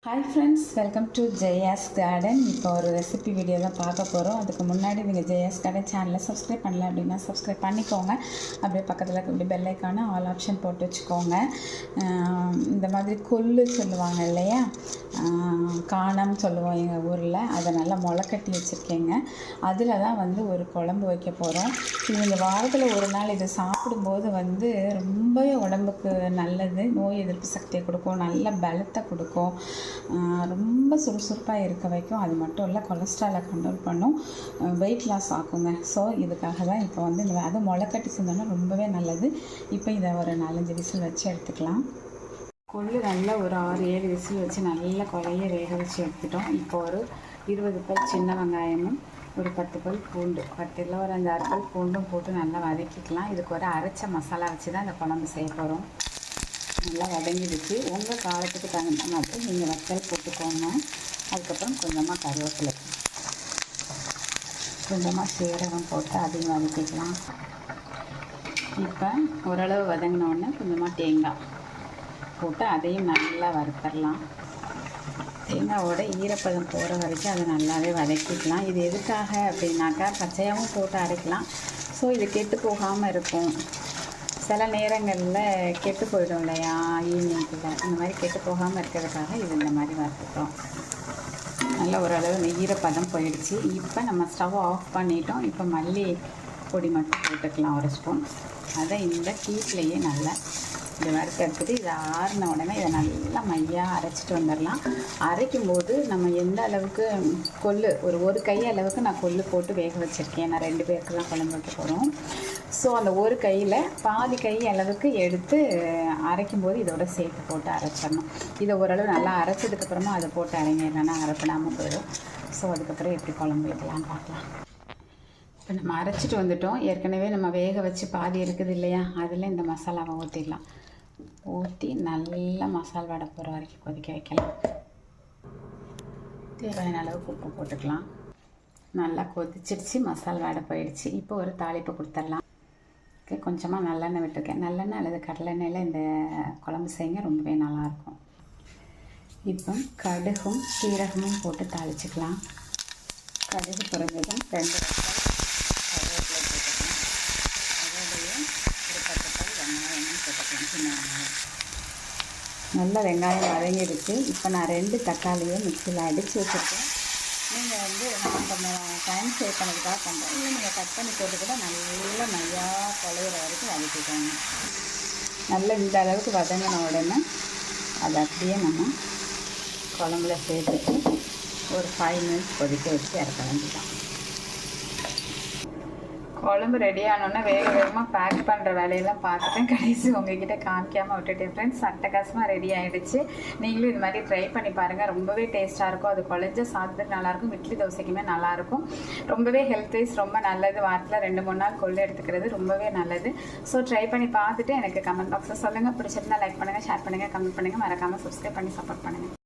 Hi friends, welcome to Jaya's garden. இப்போ ஒரு recipe video தான் பார்க்க போகிறோம். அதுக்கு முன்னாடி நீங்கள் ஜெயாஸ் கார்டன் சேனலை சப்ஸ்கிரைப் பண்ணல அப்படின்னா சப்ஸ்கிரைப் பண்ணிக்கோங்க. அப்படியே பக்கத்தில் இருக்க பெல் ஐக்கான ஆல் ஆப்ஷன் போட்டு வச்சுக்கோங்க. இந்த மாதிரி கொள்ளு சொல்லுவாங்க இல்லையா, காணம் சொல்லுவோம் எங்கள் ஊரில். அதை நல்லா முளைக்கட்டி வச்சுருக்கேங்க. அதில் தான் வந்து ஒரு குழம்பு வைக்க போகிறோம். இந்த வாரத்தில் ஒரு நாள் இதை சாப்பிடும்போது வந்து ரொம்பவே உடம்புக்கு நல்லது. நோய் எதிர்ப்பு சக்தியை கொடுக்கும், நல்ல பலத்தை கொடுக்கும், ரொம்ப சுறுசுறுப்பாக இருக்க வைக்கும். அது மட்டும் இல்லை, கொலஸ்ட்ராலை கண்ட்ரோல் பண்ணும், வெயிட் லாஸ் ஆக்குங்க. ஸோ இதுக்காக தான் இப்போ வந்து இந்த அது முளைக்கட்டி செஞ்சோன்னா ரொம்பவே நல்லது. இப்போ இதை ஒரு 4-5 விசில் வச்சு எடுத்துக்கலாம். கொள்ளு நல்லா ஒரு 6-7 விசில் வச்சு நல்லா கொலைய வேக வச்சு எடுத்துட்டோம். இப்போ ஒரு 20 பல் சின்ன வெங்காயமும் ஒரு 10 பல் பூண்டு, 10 இல்லை ஒரு 5-6 பல் பூண்டும் போட்டு நல்லா வதக்கிக்கலாம். இதுக்கு ஒரு அரைச்ச மசாலா வச்சு தான் இந்த குழம்பு செய்ய போகிறோம். நல்லா வதங்கிடுச்சு. உங்கள் காலத்துக்கு தகுந்த மாதிரி நீங்கள் வத்தல் போட்டுக்கோங்க. அதுக்கப்புறம் கொஞ்சமாக கருவேப்பிலை, கொஞ்சமாக சீரகம் போட்டு அதையும் வதக்கிக்கலாம். இப்போ ஓரளவு வதங்கினோடனே கொஞ்சமாக தேங்காய் போட்டு அதையும் நல்லா வறுத்தரலாம். தேங்காவோட ஈரப்பதம் போகிற வரைக்கும் அதை நல்லாவே வதக்கிக்கலாம். இது எதுக்காக அப்படின்னாக்கா, பச்சையாகவும் போட்டு அரைக்கலாம். ஸோ இது கெட்டு போகாமல் இருக்கும். சில நேரங்களில் கெட்டு போயிடும் இல்லையா, ஈவினிங்கில் இந்த மாதிரி கெட்டு போகாமல் இருக்கிறதுக்காக இது இந்த மாதிரி வறுத்துட்டோம். நல்லா ஓரளவு ஈரப்பதம் போயிடுச்சு. இப்போ நம்ம ஸ்டவ் ஆஃப் பண்ணிட்டோம். இப்போ மல்லி பொடி மட்டும் போட்டுக்கலாம் ஒரு ஸ்பூன். அதை இந்த ஹீட்லேயே நல்லா இதை வறுத்து எடுத்துகிட்டு இதை ஆறின உடனே இதை நல்லா மையாக அரைச்சிட்டு வந்துடலாம். அரைக்கும்போது நம்ம எந்த அளவுக்கு கொள்ளு ஒரு கை அளவுக்கு நான் கொள்ளு போட்டு வேக வச்சுருக்கேன். நான் 2 பேருக்கு தான் குழம்பு வைக்க போகிறோம். ஸோ அந்த ஒரு கையில் பாதி கை அளவுக்கு எடுத்து அரைக்கும்போது இதோட சேர்த்து போட்டு அரைச்சிடணும். இதை ஓரளவு நல்லா அரைச்சதுக்கப்புறமா அதை போட்டு அரைங்கன்னா அரைப்படாமல் போயிடும். ஸோ அதுக்கப்புறம் எப்படி குழம்பு வைக்கலான்னு பார்க்கலாம். இப்போ நம்ம அரைச்சிட்டு வந்துட்டோம். ஏற்கனவே நம்ம வேக வச்சு பாதி இருக்குது இல்லையா, அதில் இந்த மசாலாவை ஊற்றிடலாம். ஊற்றி நல்லா மசால் வடை போகிற வரைக்கும் கொதிக்க வைக்கலாம். தேவையான அளவுக்கு உப்பு போட்டுக்கலாம். நல்லா கொதிச்சிடுச்சு, மசால் வடை போயிடுச்சு. இப்போ ஒரு தாளிப்பு கொடுத்துடலாம். கொஞ்சமாக நல்லெண்ணெய் விட்டுருக்கேன். நல்லெண்ணெய் அல்லது கடலெண்ணெயில் இந்த குழம்பு செய்யுங்க, ரொம்பவே நல்லாயிருக்கும். இப்போ கடுகும் சீரகமும் போட்டு தாளிச்சிக்கலாம். கடுகு குறைஞ்சதும் 2 கருவேப்பிலை போட்டுக்கலாம். அதோடைய ஒரு 10 பல் வெங்காயமும் போட்டுக்கலாம், சின்ன வெங்காயம். நல்லா வெங்காயம் வதங்கிடுச்சு. இப்போ நான் 2 தக்காளியை மிக்சியில் அடித்து வச்சுருக்கேன். நீங்கள் வந்து நம்ம கொஞ்சம் டைம் சேவ் பண்ணதுக்காக பண்ணுறோம். இல்லை நீங்கள் கட் பண்ணி போட்டு கூட நல்லா மையாக குழையிற வரைக்கும் வதக்கிக்கோங்க. நல்லா இந்த அளவுக்கு வதங்கின உடனே அதை அப்படியே நம்ம குழம்புல சேர்த்துட்டு ஒரு 5 மினிட்ஸ் கொதிக்க வச்சு இறக்க வேண்டியதான். குழம்பு ரெடி ஆனோன்னா வேகமாக பேக் பண்ணுற வேலையெல்லாம் பார்த்துட்டேன். கடைசி உங்ககிட்ட காமிக்காமல் விட்டுட்டேன் ஃப்ரெண்ட்ஸ். அட்டகாசமாக ரெடி ஆகிடுச்சு. நீங்களும் இது மாதிரி ட்ரை பண்ணி பாருங்கள். ரொம்பவே டேஸ்ட்டாக இருக்கும். அது குழஞ்ச சாதத்துக்கு நல்லாயிருக்கும், இட்லி தோசைக்குமே நல்லாயிருக்கும். ரொம்பவே ஹெல்த் வைஸ் ரொம்ப நல்லது. வாரத்தில் 2-3 நாள் கொள்ளு எடுத்துக்கிறது ரொம்பவே நல்லது. ஸோ ட்ரை பண்ணி பார்த்துட்டு எனக்கு கமெண்ட் பாக்ஸில் சொல்லுங்கள். பிடிச்சிருந்தா லைக் பண்ணுங்கள், ஷேர் பண்ணுங்கள், கமெண்ட் பண்ணுங்கள். மறக்காமல் சப்ஸ்கிரைப் பண்ணி சப்போர்ட் பண்ணுங்கள்.